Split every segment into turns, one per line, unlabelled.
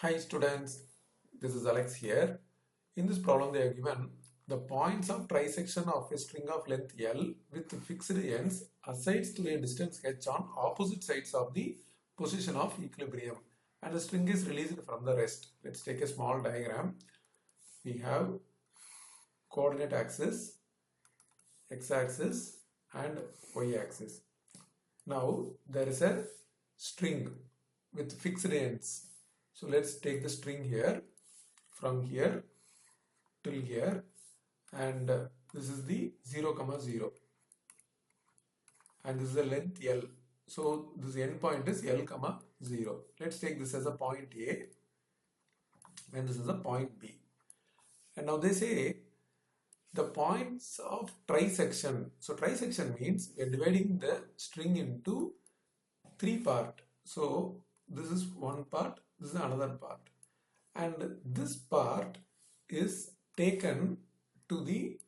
Hi students, this is Alex here. In this problem they are given the points of trisection of a string of length L with fixed ends assigned to a distance h on opposite sides of the position of equilibrium, and the string is released from the rest. Let's take a small diagram. We have coordinate axis, x-axis and y-axis. Now there is a string with fixed ends. So let's take the string here from here till here, and this is the 0, 0, and this is the length L. So this end point is L, 0. Let's take this as a point A and this is a point B. And now they say the points of trisection. So trisection means we are dividing the string into three parts. So this is one part, this is another part, and this part is taken to the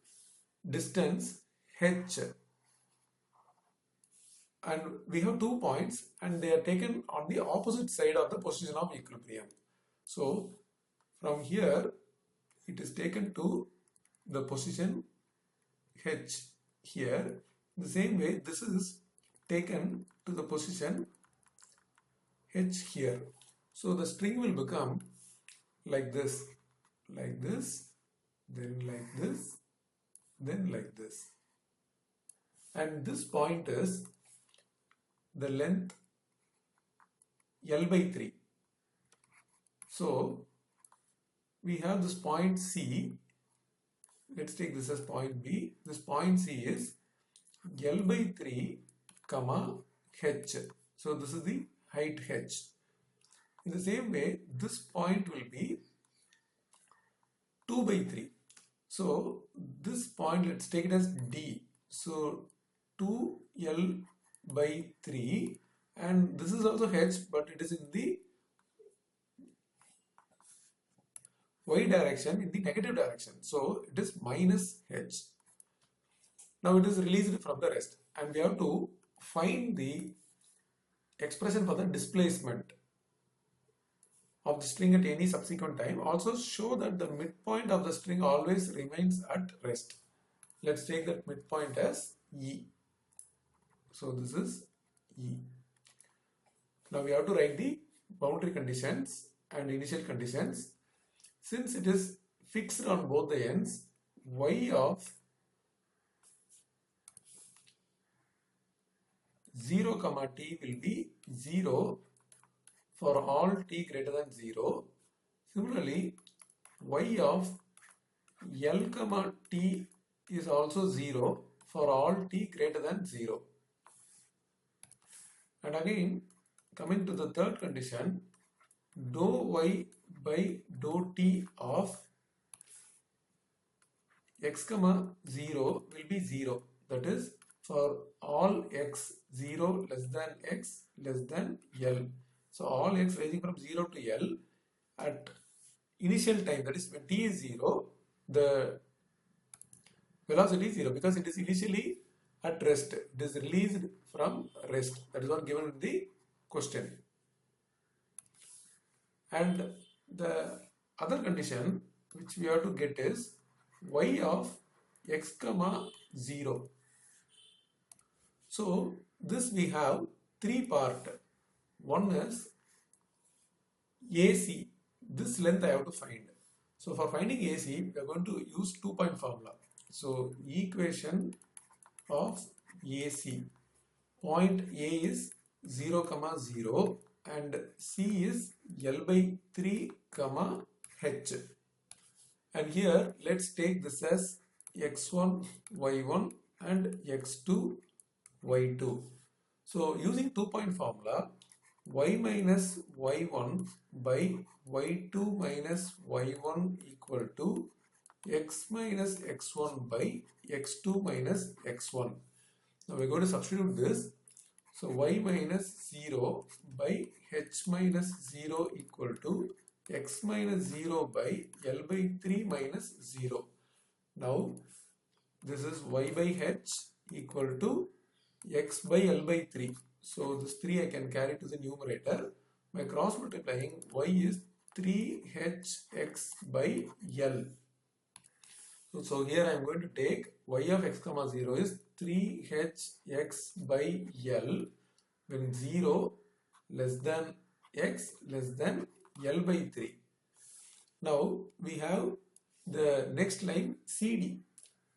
distance h, and we have 2 points and they are taken on the opposite side of the position of equilibrium. So from here it is taken to the position h here. The same way this is taken to the position h here. So the string will become like this, then like this, then like this, and this point is the length L by 3. So we have this point C. Let's take this as point B. This point C is L by 3 comma h. So this is the height h. In the same way, this point will be 2 by 3. So this point, let's take it as D. So 2L by 3, and this is also h, but it is in the y direction, in the negative direction. So it is minus h. Now it is released from the rest, and we have to find the expression for the displacement of the string at any subsequent time. Also show that the midpoint of the string always remains at rest. Let's take that midpoint as E. So this is E. Now we have to write the boundary conditions and initial conditions. Since it is fixed on both the ends, y of 0, t will be 0 for all t greater than 0. Similarly, y of L, t is also 0 for all t greater than 0. And again, coming to the third condition, dou y by dou t of x, 0 will be 0. That is for all x 0 less than x less than L. So all x ranging from 0 to L at initial time, that is when t is 0, the velocity is 0 because it is initially at rest. It is released from rest. That is what given in the question. And the other condition which we have to get is y of x, 0. So this we have three parts. One is AC. This length I have to find. So for finding AC, we are going to use 2-point formula. So equation of AC. Point A is 0, 0 and C is L by 3, h. And here let's take this as x1, y1 and x2, y2. So using 2-point formula, y minus y1 by y2 minus y1 equal to x minus x1 by x2 minus x1. Now we're going to substitute this. So y minus 0 by h minus 0 equal to x minus 0 by L by 3 minus 0. Now this is y by h equal to x by L by 3. So this 3 I can carry to the numerator. By cross multiplying, y is 3hx by L. So here I am going to take y of x comma 0 is 3hx by L when 0 less than x less than L by 3. Now we have the next line CD.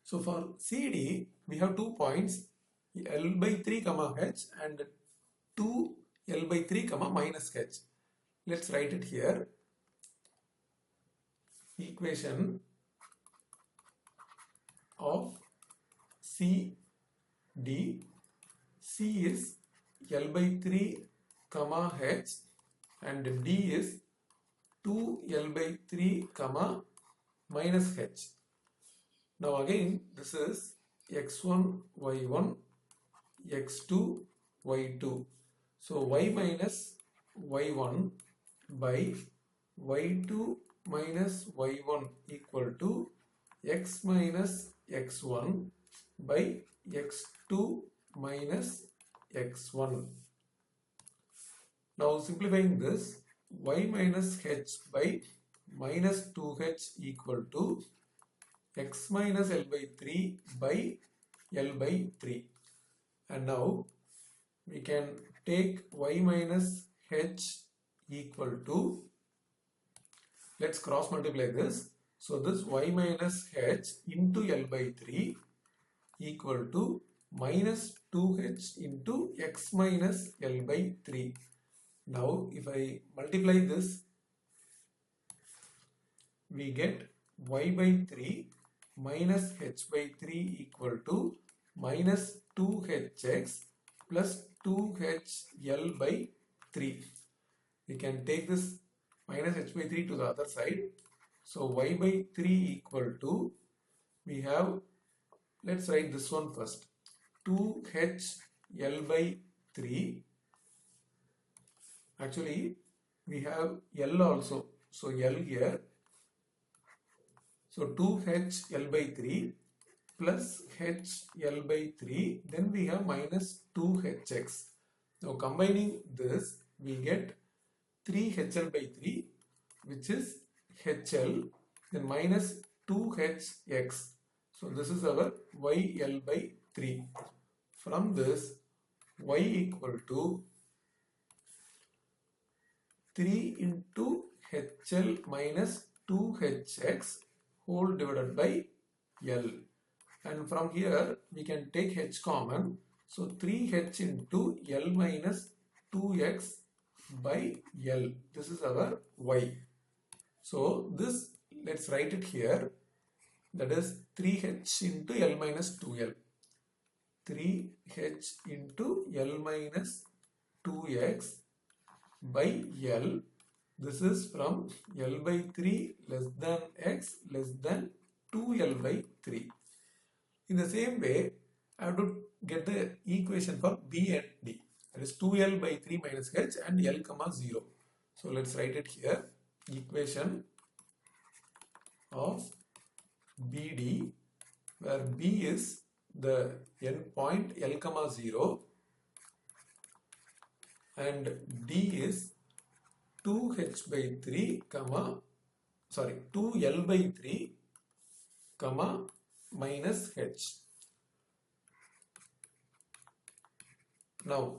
So for CD we have 2 points L by 3 comma h and 2 L by 3 comma minus h. Let's write it here. Equation of CD. C is L by 3 comma h and D is 2 L by 3 comma minus h. Now again this is x1 y1 x2 y2. So y minus y1 by y2 minus y1 equal to x minus x1 by x2 minus x1. Now simplifying this, y minus h by minus 2h equal to x minus L by 3 by L by 3. And now we can take y minus h equal to, let's cross multiply this. So this y minus h into L by 3 equal to minus 2h into x minus L by 3. Now if I multiply this, we get y by 3 minus h by 3 equal to minus 2hx plus 2hl by 3. We can take this minus h by 3 to the other side. So y by 3 equal to, we have, let's write this one first, 2hl by 3. Actually we have L also, so L here. So 2hl by 3 plus hl by 3, then we have minus 2hx. Now combining this, we get 3hl by 3, which is hl, then minus 2hx. So this is our yl by 3. From this, y equal to 3 into hl minus 2hx whole divided by L. And from here we can take h common. So 3h into L minus 2x by L. This is our y. So this, let's write it here. That is 3h into L minus 2L. 3h into L minus 2x by L. This is from L by 3 less than x less than 2L by 3. In the same way, I have to get the equation for B and D. That is 2L by 3 minus h and L comma 0. So let's write it here. Equation of BD, where B is the end point L comma 0 and D is 2h by 3 comma, 2L by 3 comma minus h. Now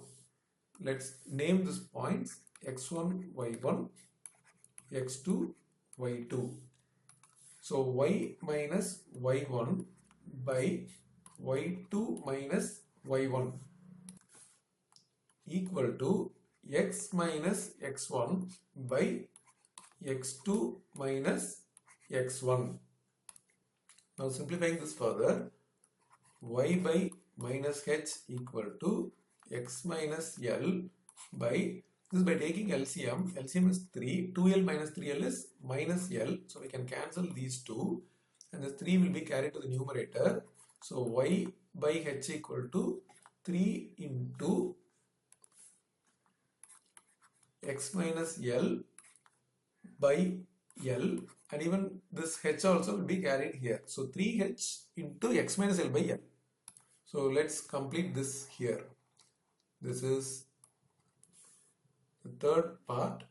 let's name these points x1 y1 x2 y2. So y minus y1 by y2 minus y1 equal to x minus x1 by x2 minus x1. Now simplifying this further, y by minus h equal to x minus L by, this by taking LCM, LCM is 3, 2L minus 3L is minus L, so we can cancel these two and this 3 will be carried to the numerator. So y by h equal to 3 into x minus L by L, and even this h also will be carried here. So 3h into x minus L by L. So let's complete this here. This is the third part.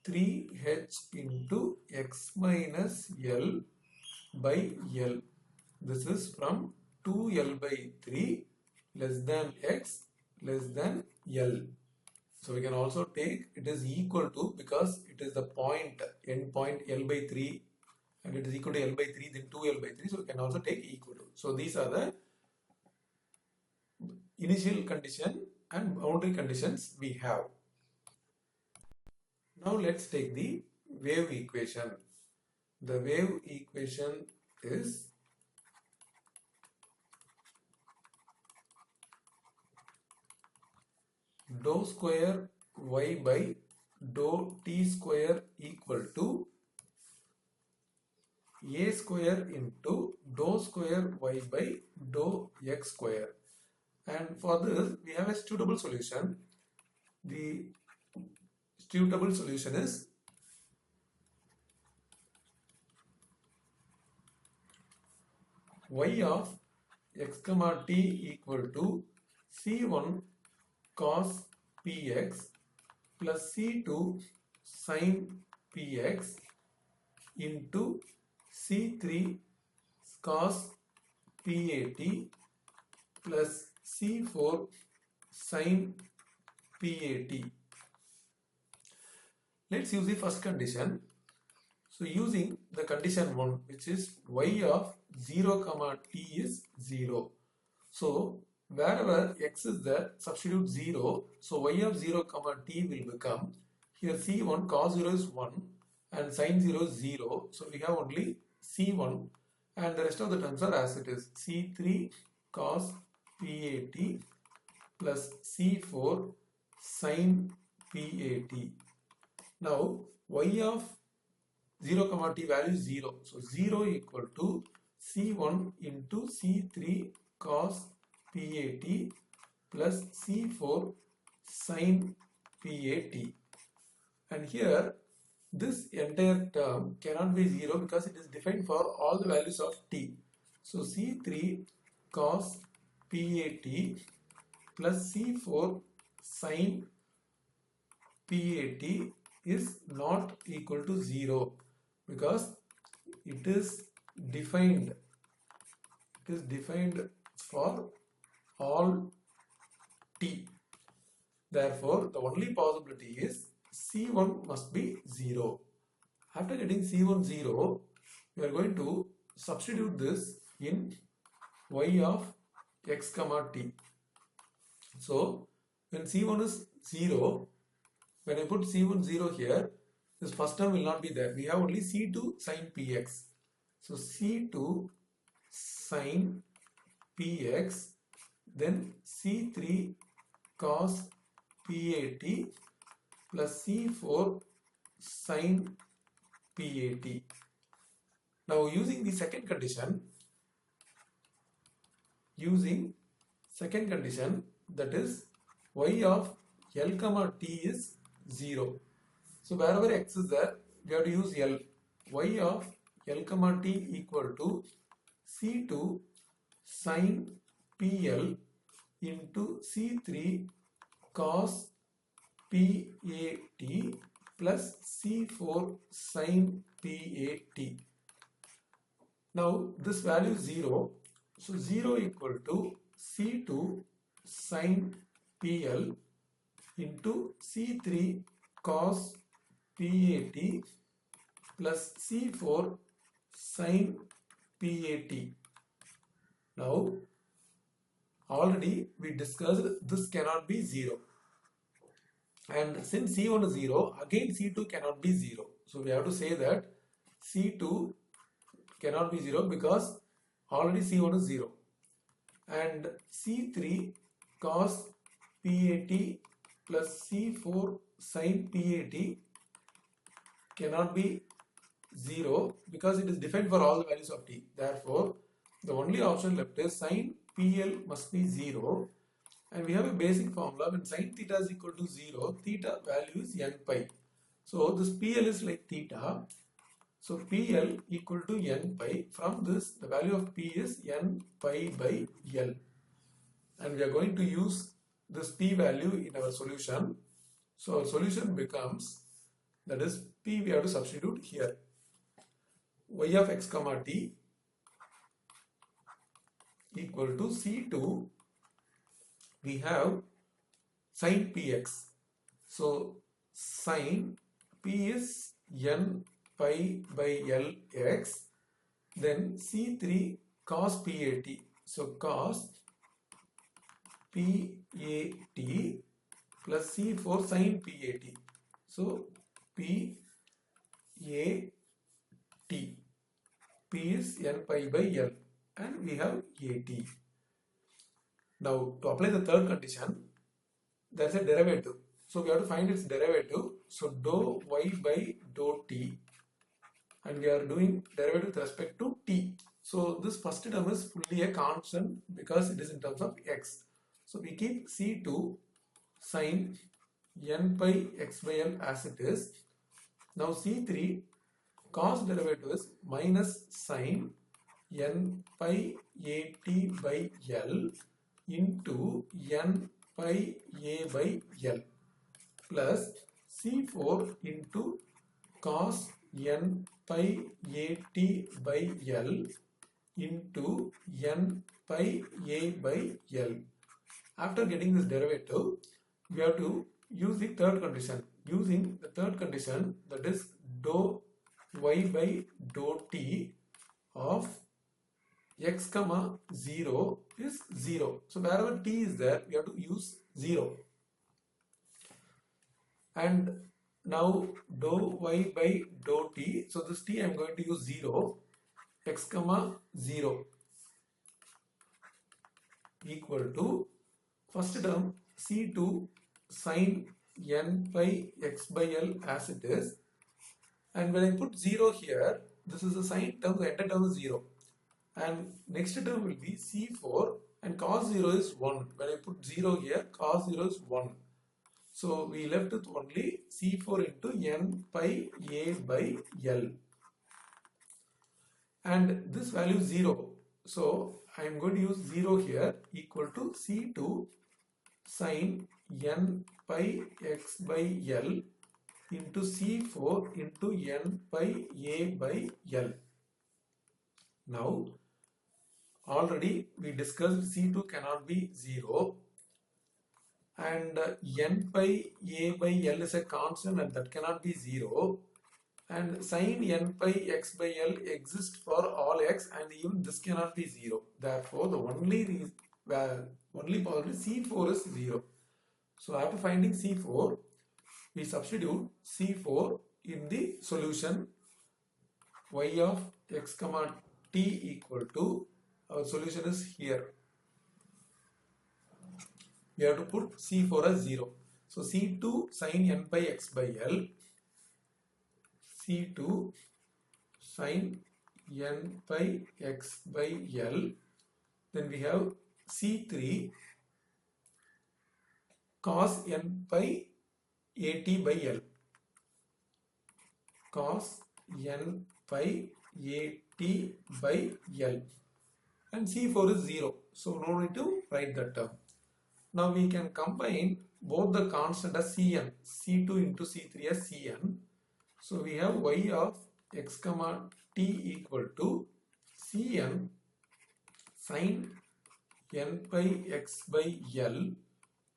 3h into x minus L by L. This is from 2L by 3 less than x less than L. So we can also take it is equal to, because it is the point end point L by 3 and it is equal to L by 3, then 2L by 3, so we can also take equal to. So these are the initial condition and boundary conditions we have. Now let's take the wave equation. The wave equation is dou square y by dou t square equal to a square into dou square y by dou x square. And for this we have a suitable solution. The suitable solution is y of x comma t equal to c1 cos px plus c2 sin px into c3 cos pat plus c4 sin pat. Let's use the first condition. So using the condition 1, which is y of 0 comma t is 0. So wherever x is there, substitute 0. So y of 0 comma t will become, here c1 cos 0 is 1 and sin 0 is 0. So we have only c1 and the rest of the terms are as it is. c3 cos pat plus c4 sin pat. Now y of 0 comma t value is 0. So 0 equal to c1 into c3 cos pat plus c4 sin pat. And here this entire term cannot be 0 because it is defined for all the values of t. So c3 cos pat plus c4 sin pat is not equal to 0 because it is defined for all t. Therefore the only possibility is c1 must be 0. After getting c1 0, we are going to substitute this in y of x comma t. So when c1 is 0, when I put c1 0 here, this first term will not be there. We have only c2 sin px. So c2 sin px, then c3 cos pat plus c4 sin pat. Now using the second condition, that is y of L comma t is 0. So wherever x is there, we have to use L. Y of L comma t equal to c2 sin pl into c3 cos pat plus c4 sin pat. Now this value is 0. So 0 equal to c2 sin pl into c3 cos pat plus c4 sin pat. Now already we discussed this cannot be 0, and since c1 is 0, again c2 cannot be 0. So we have to say that c2 cannot be 0 because already c1 is 0, and c3 cos pat plus c4 sin pat cannot be 0 because it is defined for all the values of t. Therefore the only option left is sin pl must be 0, and we have a basic formula. When sin theta is equal to 0, theta value is n pi. So this pl is like theta. So pl equal to n pi. From this the value of p is n pi by l, and we are going to use this p value in our solution. So our solution becomes that is P we have to substitute here. Y of x comma t equal to C2, we have sin px. So sin P is n pi by Lx, then C3 cos PAT. So cos PAT plus C4 sin PAT. So PAT. P is n pi by L and we have AT. Now to apply the third condition, there is a derivative. So we have to find its derivative. So dou y by dou t, and we are doing derivative with respect to t. So this first term is fully a constant because it is in terms of x. So we keep C2 sin n pi x by L as it is. Now C3 cos derivative is minus sin n pi at by L into n pi a by L plus C4 into cos n pi at by L into n pi a by L. After getting this derivative, we have to use the third condition. Using the third condition, that is dou y by dou t of x comma 0 is 0. So wherever t is there, we have to use 0. And now dou y by dou t, so this t I am going to use 0, x comma 0 equal to first term C2 sin n pi x by L as it is, and when I put 0 here, this is the sine term, the entire term is 0, and next term will be C4 and cos 0 is 1. When I put 0 here, cos 0 is 1. So we left with only C4 into n pi a by L, and this value is 0. So I am going to use 0 here equal to C2 sin n pi x by L into C4 into n pi a by L. Now already we discussed C2 cannot be 0, and n pi a by L is a constant and that cannot be 0, and sin n pi x by L exists for all x, and even this cannot be 0. Therefore the only possibility C4 is 0. So after finding C4, we substitute C4 in the solution. Y of x comma t equal to, our solution is here. We have to put C4 as 0. So C2 sin n pi x by L, C2 sin n pi x by L, then we have C3 cos n pi at by L, cos n pi at by L, and C4 is 0, so no need to write that term. Now we can combine both the constant as Cn, C2 into C3 as Cn. So we have y of x comma t equal to Cn sin n pi x by L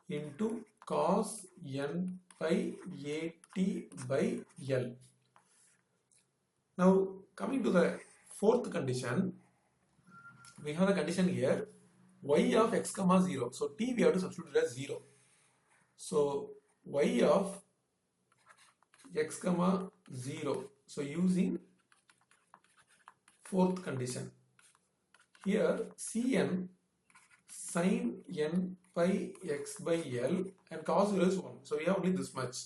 into cos n pi at by L. Now coming to the fourth condition, we have a condition here, y of x comma 0. So t we have to substitute as 0. So y of x comma 0. So using fourth condition, here Cn sin n pi x by L and cos 0 is 1. So we have only this much.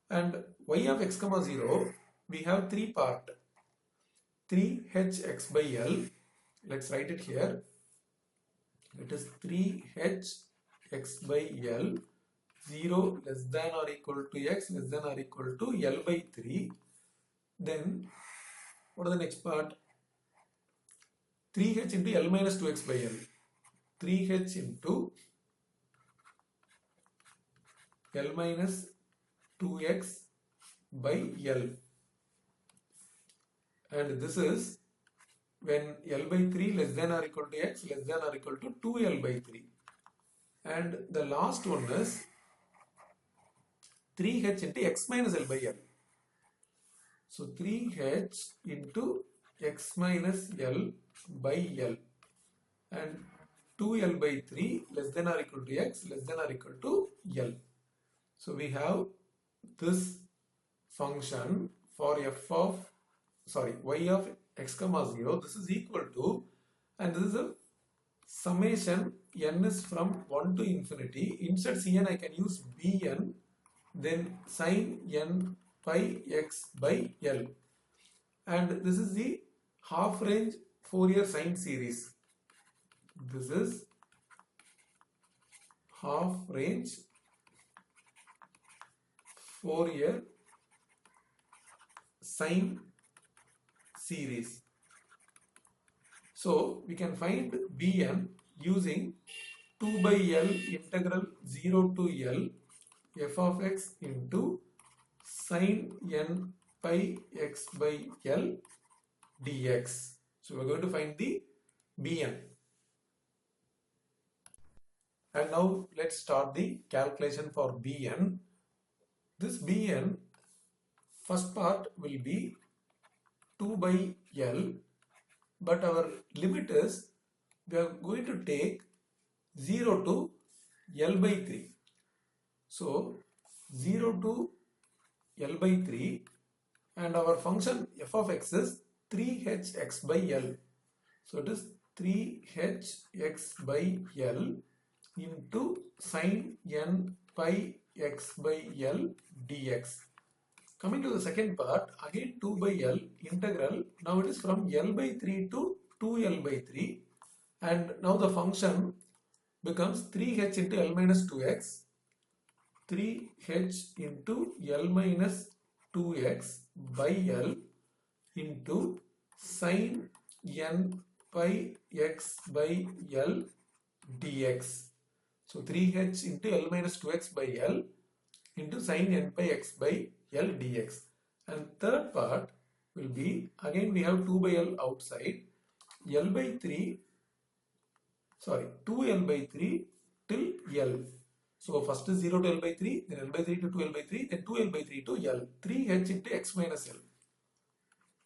And y of x comma 0, we have three parts. 3hx by L. Let's write it here. It is 3hx by L, 0 less than or equal to x less than or equal to L by 3. Then what is the next part? 3h into L minus 2x by L. 3h into L minus 2x by L, and this is when L by 3 less than or equal to x less than or equal to 2L by 3. And the last one is 3h into x minus L by L. So 3h into x minus L by L, and 2L by 3 less than or equal to x less than or equal to L. So we have this function for y of x comma 0. This is equal to, and this is a summation n is from 1 to infinity. Instead Cn I can use Bn, then sin n pi x by L, and this is the half range Fourier sine series. This is half range Fourier sine series. So we can find Bn using 2 by L integral 0 to L f of x into sin n pi x by L dx. So we are going to find the Bn. And now let's start the calculation for Bn. This Bn, first part will be 2 by L, but our limit is we are going to take 0 to L by 3. So 0 to L by 3, and our function f of x is 3hx by L. So it is 3hx by L into sin n pi x by L dx. Coming to the second part, again 2 by L integral. Now it is from L by 3 to 2L by 3, and now the function becomes 3h into L minus 2x, 3h into L minus 2x by L into sin n pi x by L dx. So 3h into L minus 2x by L into sin n pi x by L dx. And third part will be, again we have 2 by L outside, L by 3, 2L by 3 till L. So first is 0 to L by 3, then L by 3 to 2L by 3, then 2L by 3 to L. 3h into x minus L.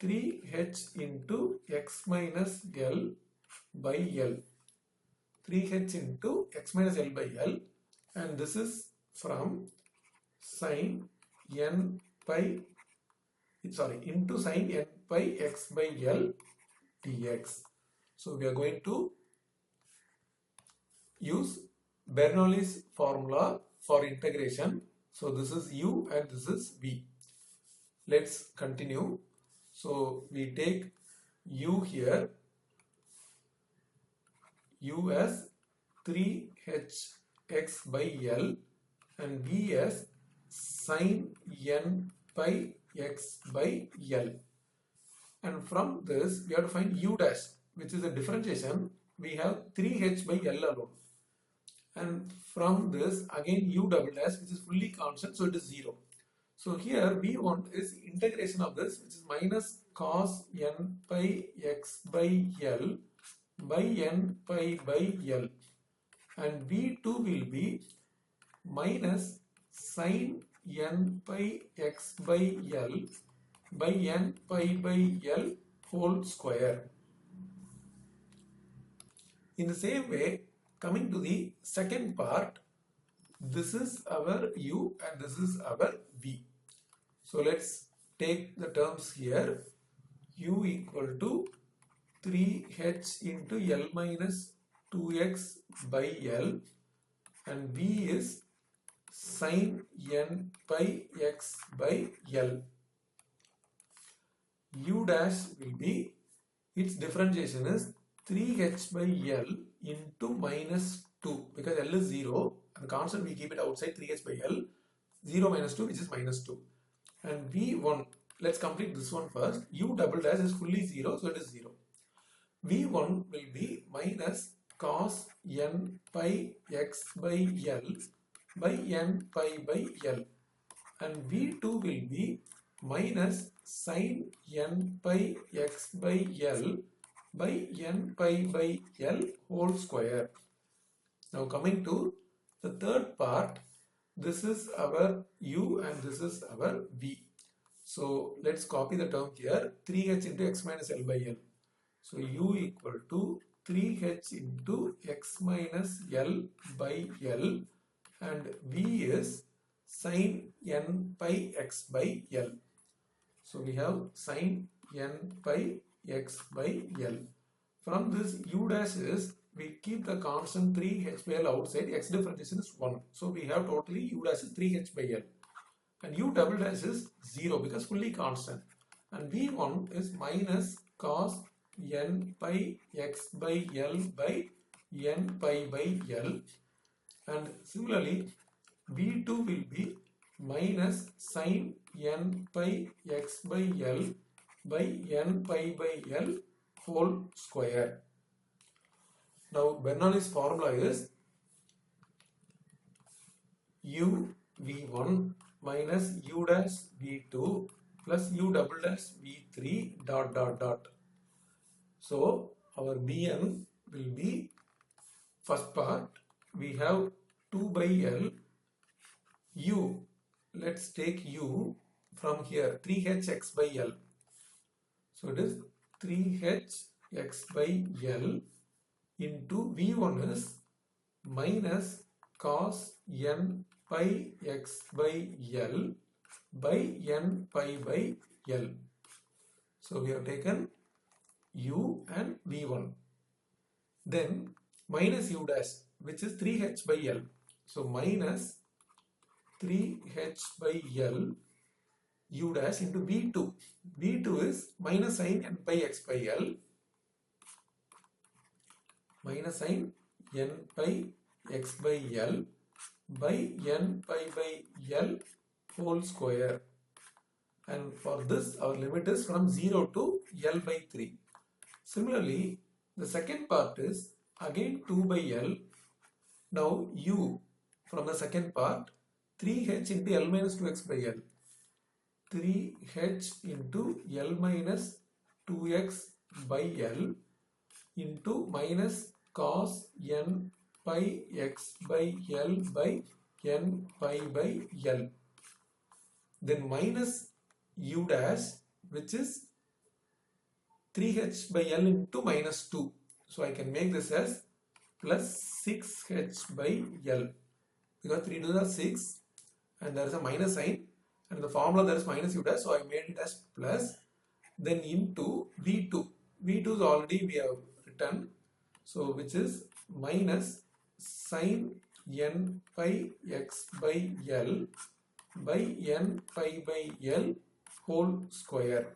3h into x minus L by L. 3h into x minus L by L, and this is from sin n pi into sin n pi x by L dx. So we are going to use Bernoulli's formula for integration. So this is u and this is v. Let's continue. So we take u here, u as 3hx by L, and v as sin n pi x by L. And from this we have to find u dash, which is a differentiation. We have 3h by L alone. And from this again u double dash, which is fully constant, so it is 0. So here we want is integration of this, which is minus cos n pi x by L by n pi by L, and v2 will be minus sin n pi x by L by n pi by L whole square. In the same way, coming to the second part, this is our u and this is our v. So let's take the terms here. U equal to 3h into L minus 2x by L, and v is sin n pi x by L. U dash will be, its differentiation is 3h by L into minus 2, because L is 0 and constant we keep it outside 3h by L, 0 minus 2, which is minus 2. And v1, let's complete this one first. U double dash is fully 0, so it is 0. v1 will be minus cos n pi x by L by n pi by L, and V2 will be minus sin n pi x by L by n pi by L whole square. Now coming to the third part, this is our U and this is our V. So let's copy the term here, 3h into x minus L by L. So U equal to 3h into x minus L by L, and V is sin n pi x by L. So we have sin n pi x by L. From this U dash is, we keep the constant 3h by L outside, x differentiation is 1. So we have totally U dash is 3h by L. And U double dash is 0 because fully constant. And V1 is minus cos n pi x by L by n pi by L. And similarly, V2 will be minus sin n pi x by L by n pi by L whole square. Now Bernoulli's formula is U V1 minus U dash V2 plus U double dash V3 dot dot dot. So our Bn will be, first part we have 2 by L U. Let's take U from here, 3h x by L. So it is 3h x by L into V1 is minus cos n pi x by L by n pi by L. So we have taken U and V1. Then minus U dash, which is 3h by L. So minus 3h by L U dash into V2. V2 is minus sin n pi x by L minus sin n pi x by L by n pi by L whole square. And for this our limit is from 0 to L by 3. Similarly, the second part is again 2 by L. Now U from the second part, 3h into L minus 2x by L. 3h into L minus 2x by L into minus cos n pi x by L by n pi by L. Then minus U dash, which is 3h by L into minus 2. So I can make this as plus 6h by L, because 3 to the 6 and there is a minus sign, and in the formula there is minus U dash, so I made it as plus. Then into V2. V2 is already we have written, so which is minus sin n pi x by L by n pi by L whole square.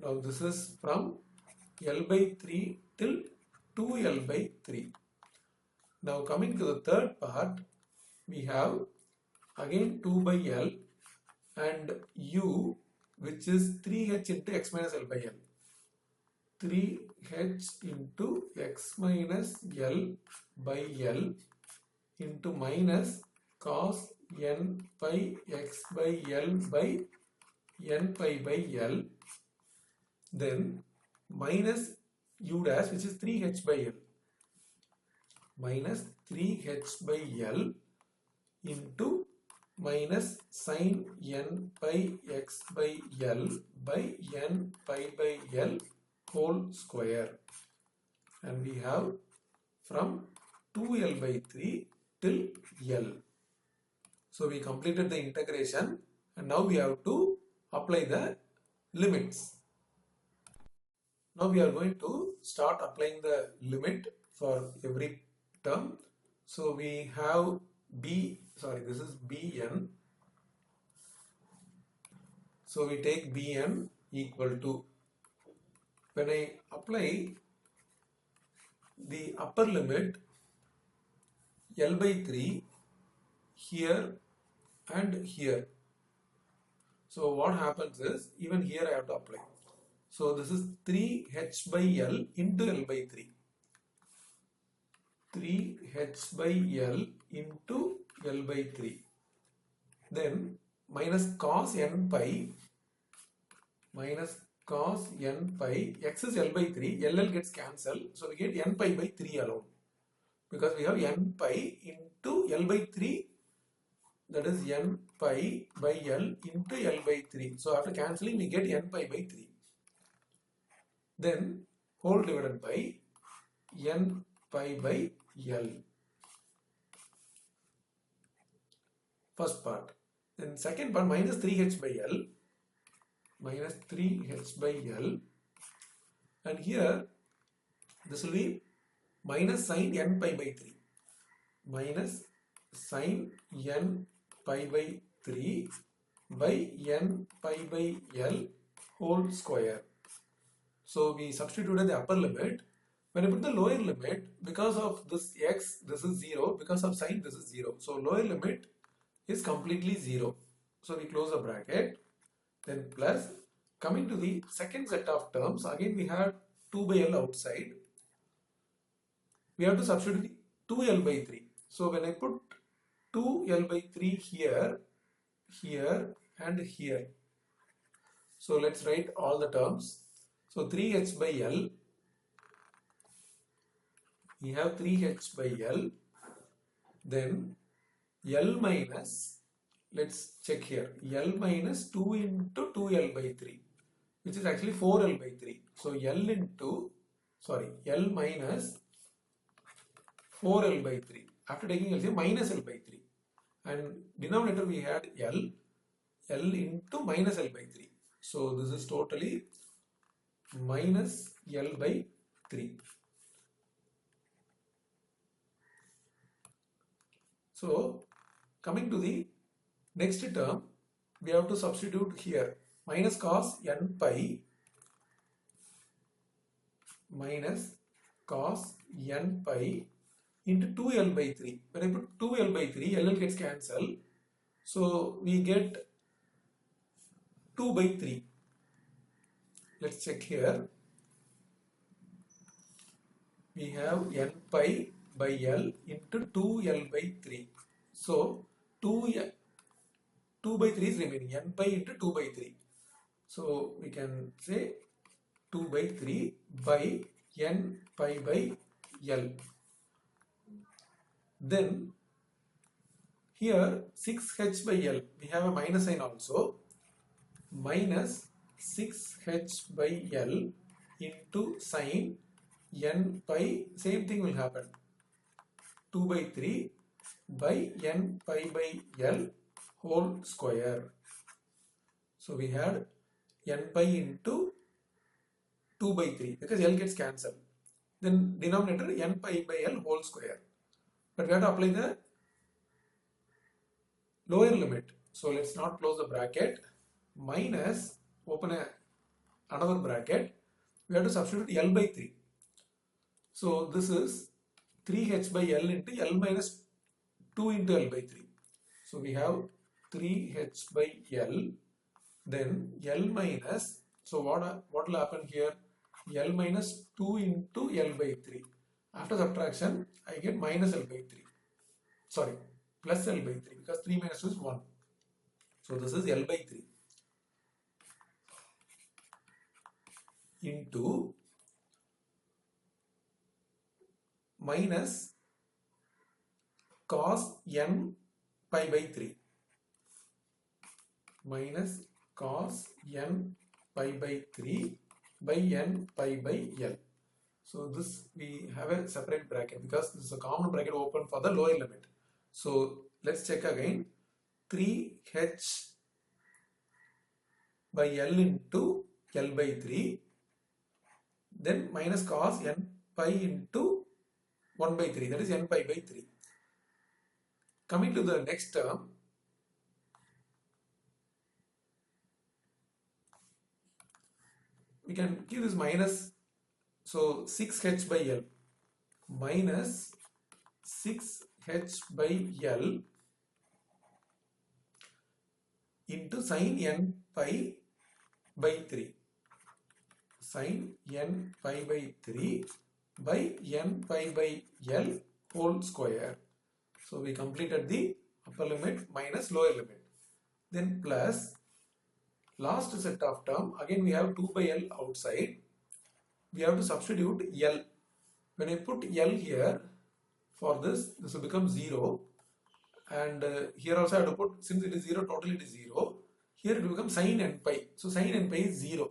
Now this is from L by 3 till 2L by 3. Now coming to the third part, we have again 2 by L and U, which is 3h into x minus L by L. 3h into x minus L by L into minus cos n pi x by L by n pi by L. Then minus U dash, which is 3h by L, minus 3h by L into minus sin n pi x by L by n pi by L whole square. And we have from 2L by 3 till L. So we completed the integration, and now we have to apply the limits. Now we are going to start applying the limit for every term. So we have this is Bn. So we take Bn equal to, when I apply the upper limit L by 3 here and here. So what happens is, even here I have to apply. So this is 3h by L into L by 3. 3h by L into L by 3. Then minus cos n pi minus cos n pi, x is L by 3, LL gets cancelled, so we get n pi by 3 alone, because we have n pi into L by 3, that is n pi by L into L by 3. So after cancelling we get n pi by 3. Then whole divided by n pi by L. First part. Then second part, minus 3h by L. Minus 3h by L. And here this will be minus sin n pi by 3. Minus sin n pi by 3 by n pi by L whole square. So we substituted the upper limit. When I put the lower limit, because of this x, this is 0. Because of sin, this is 0. So lower limit is completely 0. So we close the bracket. Then plus, coming to the second set of terms, again we have 2 by L outside. We have to substitute 2L by 3. So when I put 2L by 3 here, here and here. So let's write all the terms. So 3h by L, we have 3h by L, then L minus, let's check here, L minus 2 into 2L by 3, which is actually 4L by 3. So L minus 4L by 3. After taking LCM, minus L by 3. And denominator we had L into minus L by 3. So this is totally minus L by 3. So coming to the next term, we have to substitute here minus cos n pi minus cos n pi into 2L by 3. When I put 2L by 3, LL gets cancelled. So we get 2 by 3. Let's check here. We have n pi by L into 2L by 3. So 2 by 3 is remaining, n pi into 2 by 3. So we can say 2 by 3 by n pi by L. Then here 6h by L, we have a minus sign also, minus 6h by L into sin n pi, same thing will happen, 2 by 3 by n pi by L whole square. So we had n pi into 2 by 3 because L gets cancelled. Then denominator n pi by L whole square. But we have to apply the lower limit. So let's not close the bracket. Minus, open another bracket. We have to substitute L by 3. So this is 3h by L into L minus 2 into L by 3. So we have 3h by L. Then L minus, so what will happen here? L minus 2 into L by 3. After subtraction, I get minus L by 3. Sorry, plus L by 3 because 3 minus 2 is 1. So this is L by 3 into minus cos n pi by 3 minus cos n pi by 3 by n pi by L. So this we have a separate bracket because this is a common bracket open for the lower limit. So let's check again. 3h by L into L by 3, then minus cos n pi into 1 by 3, that is n pi by 3. Coming to the next term, we can give this minus, so 6h by L minus 6h by L into sin n pi by 3, sin n pi by 3 by n pi by L whole square. So we completed the upper limit minus lower limit. then plus last set of term, again we have 2 by L outside, we have to substitute L. When I put L here, for this will become 0, and here also I have to put, since it is 0, totally it is 0, here it will become sin n pi, so sin n pi is 0.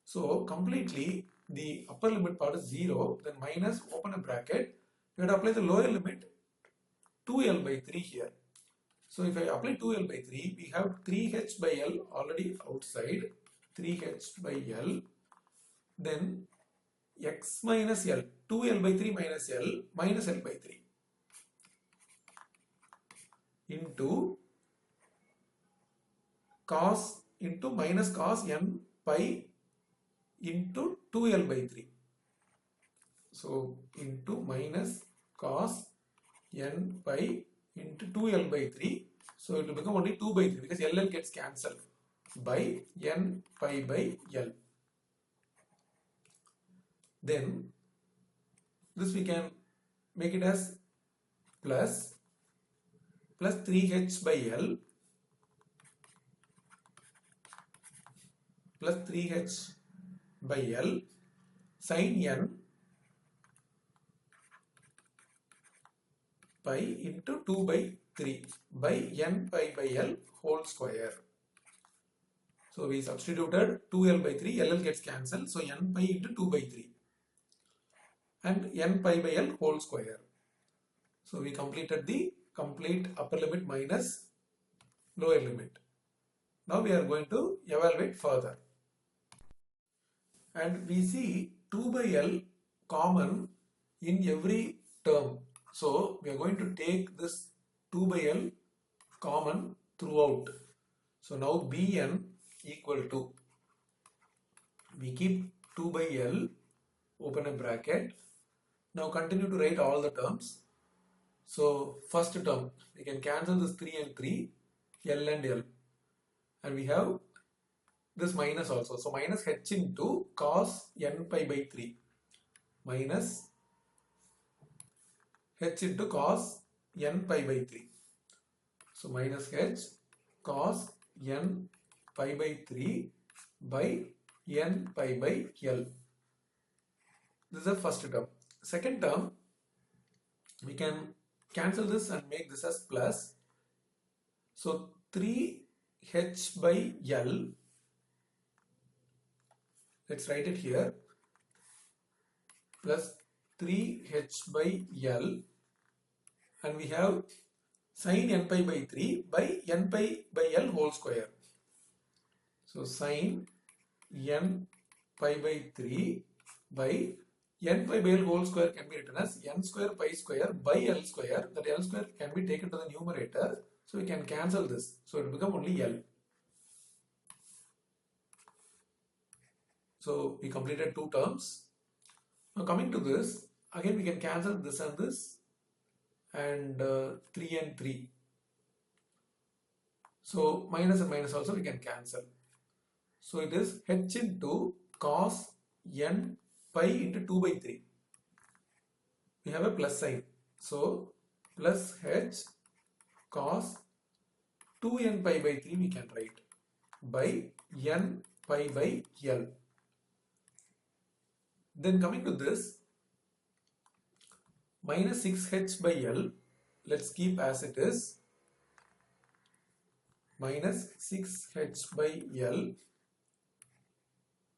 So completely the upper limit part is 0, then minus, open a bracket, we have to apply the lower limit 2L by 3 here. So if I apply 2L by 3, we have 3H by L already outside, 3H by L, then x minus L, 2L by 3 minus L by 3 into cos into minus cos n pi into 2L by 3. So into minus cos n pi into 2L by 3. So it will become only 2 by 3 because LL gets cancelled by n pi by L. Then this we can make it as plus 3H by L plus 3H by L sin n pi into 2 by 3 by n pi by L whole square. So we substituted 2L by 3, LL gets cancelled, so n pi into 2 by 3 and n pi by L whole square. So we completed the complete upper limit minus lower limit. Now we are going to evaluate further. And we see 2 by L common in every term. So we are going to take this 2 by L common throughout. So now Bn equal to, we keep 2 by L, open a bracket. Now continue to write all the terms. So first term, we can cancel this 3 and 3, L and L. And we have this minus also. So minus h into cos n pi by 3 minus h into cos n pi by 3. So minus h cos n pi by 3 by n pi by L. This is the first term. Second term, we can cancel this and make this as plus. So 3h by L, let's write it here, plus 3h by L, and we have sin n pi by 3 by n pi by L whole square. So sin n pi by 3 by n pi by L whole square can be written as n square pi square by L square. That L square can be taken to the numerator. So we can cancel this. So it will become only L. So we completed two terms. Now coming to this, again we can cancel this and 3 and 3. So minus and minus also we can cancel. So it is h into cos n pi into 2 by 3. We have a plus sign. So plus h cos 2n pi by 3 we can write by n pi by L. Then coming to this, minus 6h by L, let's keep as it is, minus 6h by L,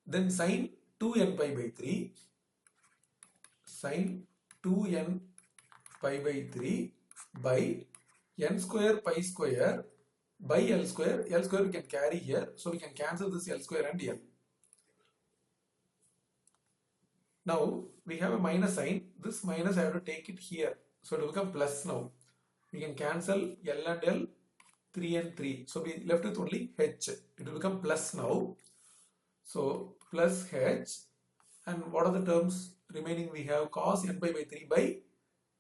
then sin 2n pi by 3, sin 2n pi by 3 by n square pi square by L square we can carry here, so we can cancel this L square and L. Now we have a minus sign, this minus I have to take it here, so it will become plus now. We can cancel L and L, 3 and 3, so we left with only h, it will become plus now. So plus h, and what are the terms remaining? We have cos n pi by 3 by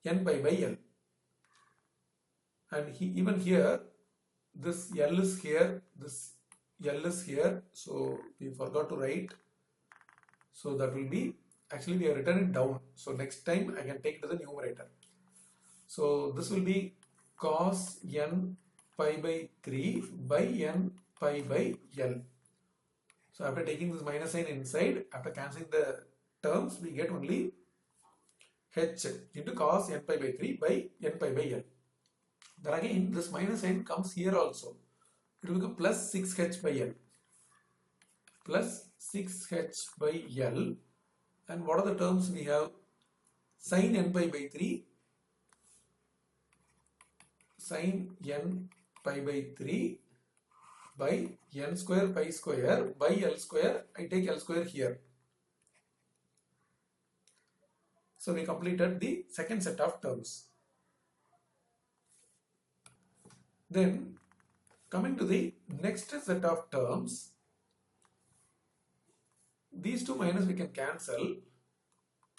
n pi by L. And even here, this L is here, this L is here, so we forgot to write. So that will be, actually we have written it down. So next time I can take it to the numerator. So this will be cos n pi by 3 by n pi by L. So after taking this minus sign inside, after cancelling the terms, we get only h into cos n pi by 3 by n pi by L. Then again, this minus sign comes here also. It will become plus 6h by L. Plus 6h by L. And what are the terms we have? Sin n pi by 3. Sin n pi by 3 by n square pi square by L square. I take L square here. So we completed the second set of terms. Then coming to the next set of terms, these two minus we can cancel.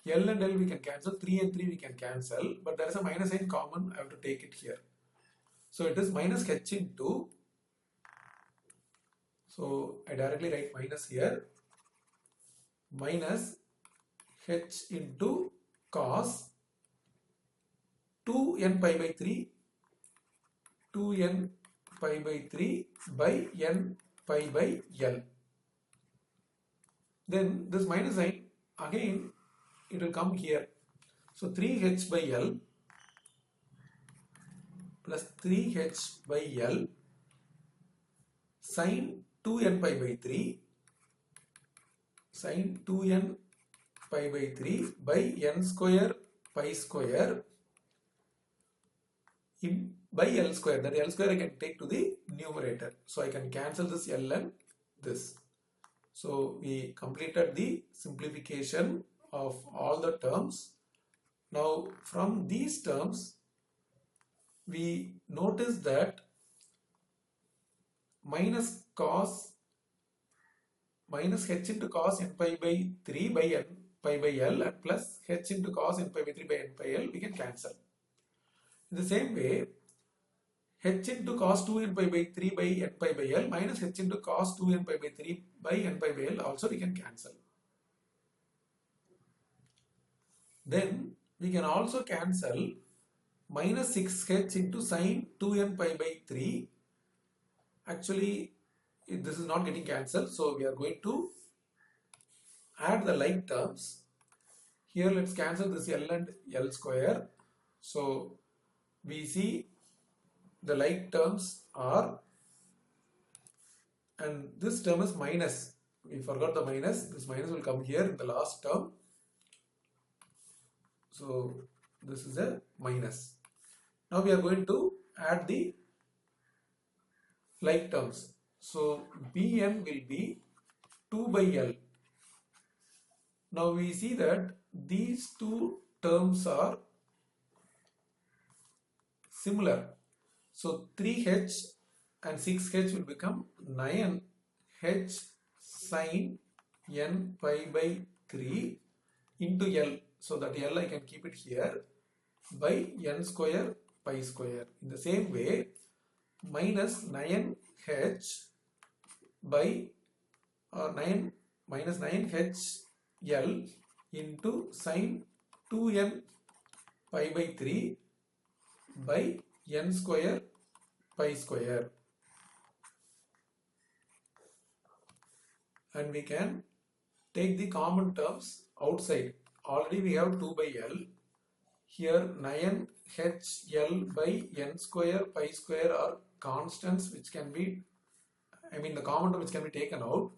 L and L we can cancel, 3 and 3 we can cancel, but there is a minus sign common, I have to take it here. So it is minus h into, so I directly write minus here, minus h into cos 2n pi by 3, 2n pi by 3 by n pi by L. Then this minus sign, again it will come here. So 3h by L plus 3h by L sin 2n pi by 3 sin 2n pi by 3 by n square pi square in by L square. That L square I can take to the numerator. So I can cancel this L and this. So we completed the simplification of all the terms. Now from these terms we notice that minus h into cos n pi by 3 by n pi by L and plus h into cos n pi by 3 by n pi L we can cancel. In the same way, h into cos 2n pi by 3 by n pi by L minus h into cos 2n pi by 3 by n pi by L also we can cancel. Then we can also cancel minus 6h into sin 2n pi by 3. Actually, this is not getting cancelled, so we are going to add the like terms. Here let's cancel this L and L square. So we see the like terms are, and this term is minus. We forgot the minus. This minus will come here in the last term. So this is a minus. Now we are going to add the like terms. So Bn will be 2 by L. Now we see that these two terms are similar. So 3h and 6h will become 9h sin n pi by 3 into L. So that L I can keep it here by n square pi square. In the same way, minus 9h by 9 minus 9h L into sin 2n pi by 3 by n square pi square, and we can take the common terms outside. Already we have 2 by L. Here 9h L by n square pi square are constants which can be, the common term which can be taken out.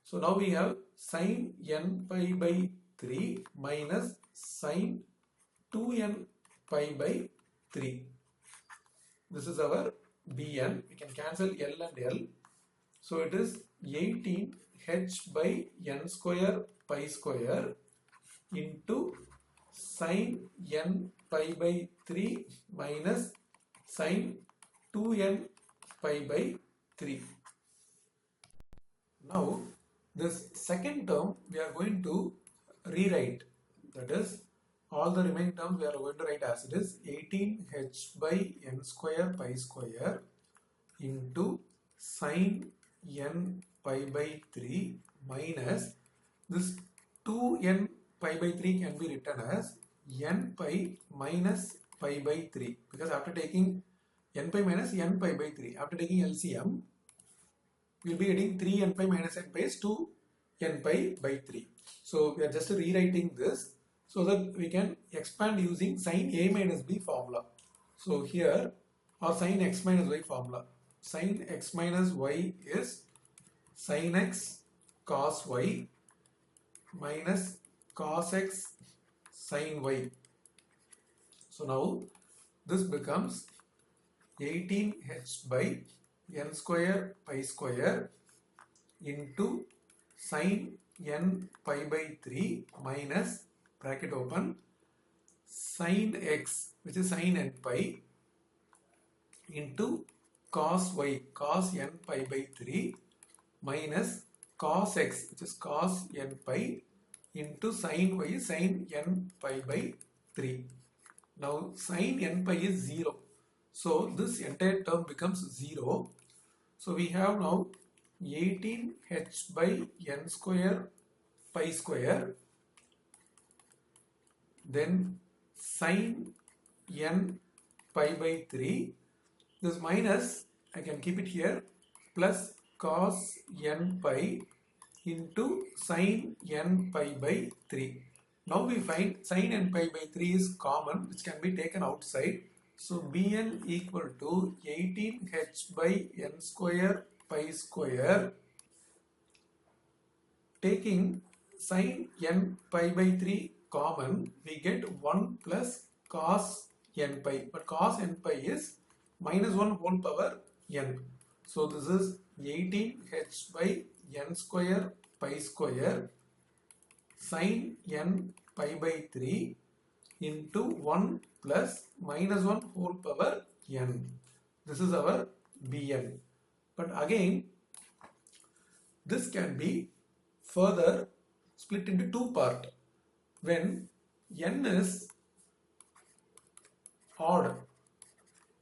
So now we have sin n pi by 3 minus sin 2n pi by 3. This is our Bn. We can cancel L and L. So it is 18h by n square pi square into sin n pi by 3 minus sin 2n pi by 3. Now this second term we are going to rewrite. That is, all the remaining terms we are going to write as it is 18h by n square pi square into sin n pi by 3 minus this 2n pi by 3 can be written as n pi minus pi by 3, because after taking n pi minus n pi by 3. After taking LCM, we will be getting 3 n pi minus n pi is 2 n pi by 3. So we are just rewriting this so that we can expand using sin A minus B formula. So here, or sin x minus y formula. Sin x minus y is sin x cos y minus cos x sin y. So now this becomes 18h by n square pi square into sin n pi by 3 minus bracket open sin x, which is sin n pi, into cos y, cos n pi by 3 minus cos x, which is cos n pi, into sin y, sin n pi by 3. Now sin n pi is 0. So this entire term becomes 0. So we have now 18h by n square pi square, then sin n pi by 3. This minus, I can keep it here, plus cos n pi into sin n pi by 3. Now we find sin n pi by 3 is common, which can be taken outside. So Bn equal to 18h by n square pi square. Taking sin n pi by 3 common, we get 1 plus cos n pi. But cos n pi is minus 1 whole power n. So this is 18h by n square pi square sin n pi by 3 into 1 plus minus 1 whole power n. This is our Bn. But again, this can be further split into two parts. When n is odd,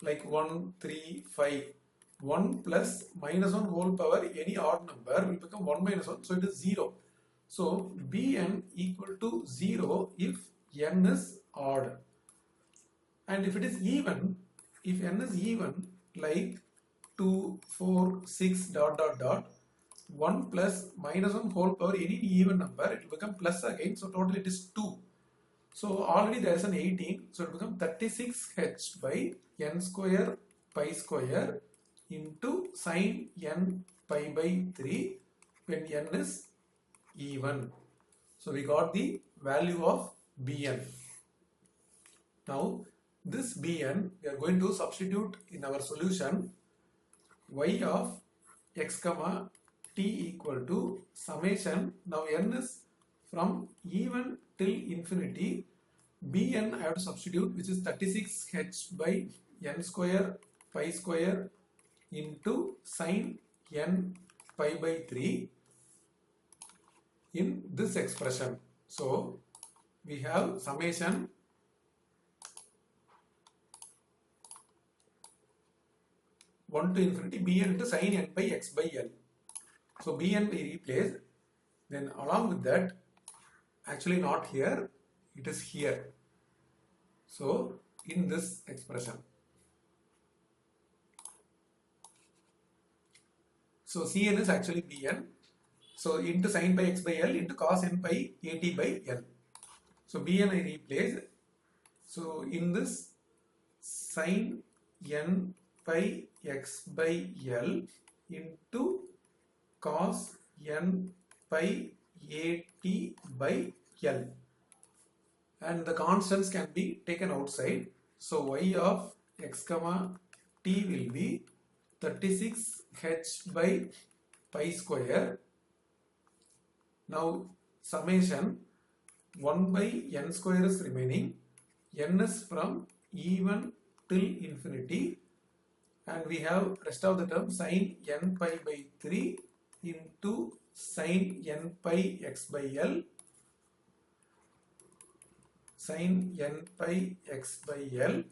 like 1, 3, 5, 1 plus minus 1 whole power, any odd number will become 1 minus 1, so it is 0. So Bn equal to 0 if n is odd. And if it is even, if n is even, like 2, 4, 6, dot dot dot, 1 plus minus 1 whole power, any even number, it will become plus again, so total it is 2. So already there is an 18, so it will become 36h by n square pi square into sin n pi by 3 when n is even. So we got the value of Bn. Now this Bn we are going to substitute in our solution. Y of x comma t equal to summation. Now n is from even till infinity. Bn I have to substitute, which is 36h by n square pi square into sin n pi by 3 in this expression. So we have summation one to infinity Bn into sin n by x by L. So Bn we replace, then along with that, actually not here, it is here. So in this expression. So Cn is actually Bn. So into sin pi x by L into cos n pi at by L. So Bn I replace. So in this sin n pi x by L into cos n pi at by L. And the constants can be taken outside. So y of x comma t will be 36h by pi square. Now summation 1 by n square is remaining. N is from even till infinity. And we have rest of the term sin n pi by 3 into sin n pi x by L, sin n pi x by L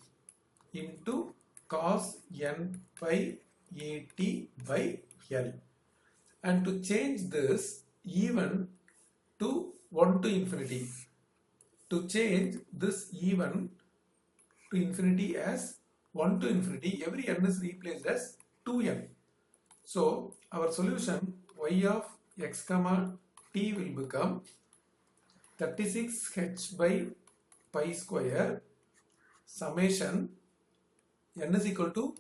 into cos n pi at by L. And to change this even to 1 to infinity, to change this even to infinity as 1 to infinity, every n is replaced as 2n. So our solution y of x comma t will become 36h by pi square summation n is equal to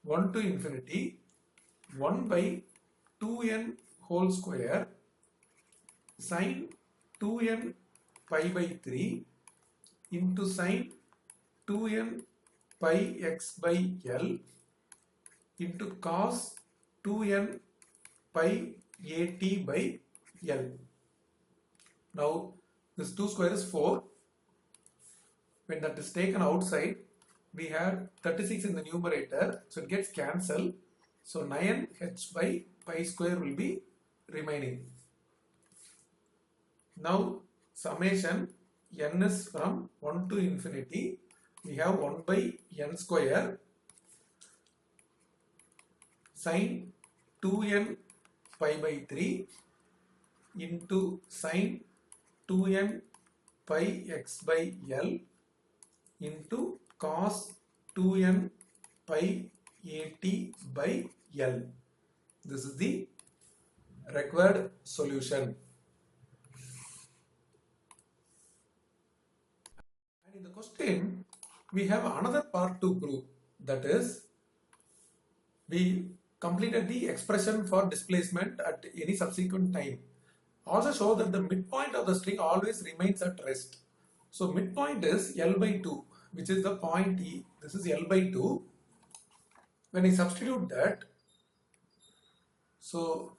1 to infinity 1 by 2n whole square sin 2n pi by 3 into sin 2n pi x by L into cos 2n pi at by L. Now this 2 square is 4. When that is taken outside, we have 36 in the numerator, so it gets cancelled. So 9h by pi square will be remaining. Now summation n is from 1 to infinity. We have 1 by n square sin 2n pi by 3 into sin 2n pi x by L into cos 2n pi at by L. This is the required solution. And in the question, we have another part to prove. That is, we completed the expression for displacement at any subsequent time. Also show that the midpoint of the string always remains at rest. So midpoint is L by 2, which is the point E. This is L by 2. When I substitute that, so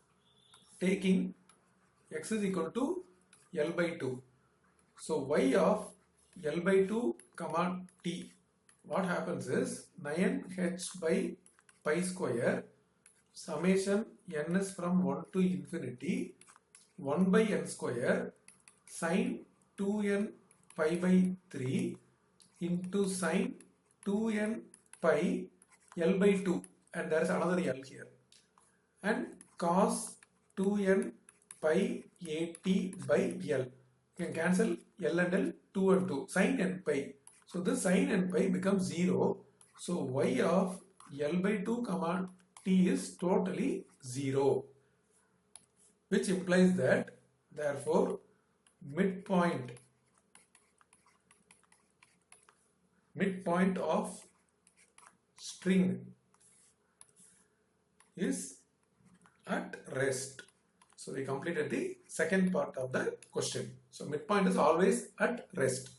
taking x is equal to L by 2. So y of L by 2 comma t, what happens is 9h by pi square summation n is from 1 to infinity 1 by n square sin 2n pi by 3 into sin 2n pi L by 2, and there is another L here, and cos 2n pi at by L. You can cancel L and L, 2 and 2, sin n pi. So this sin n pi becomes 0. So y of L by 2 comma t is totally 0, which implies that therefore midpoint of string is at rest. So we completed the second part of the question. So midpoint is always at rest.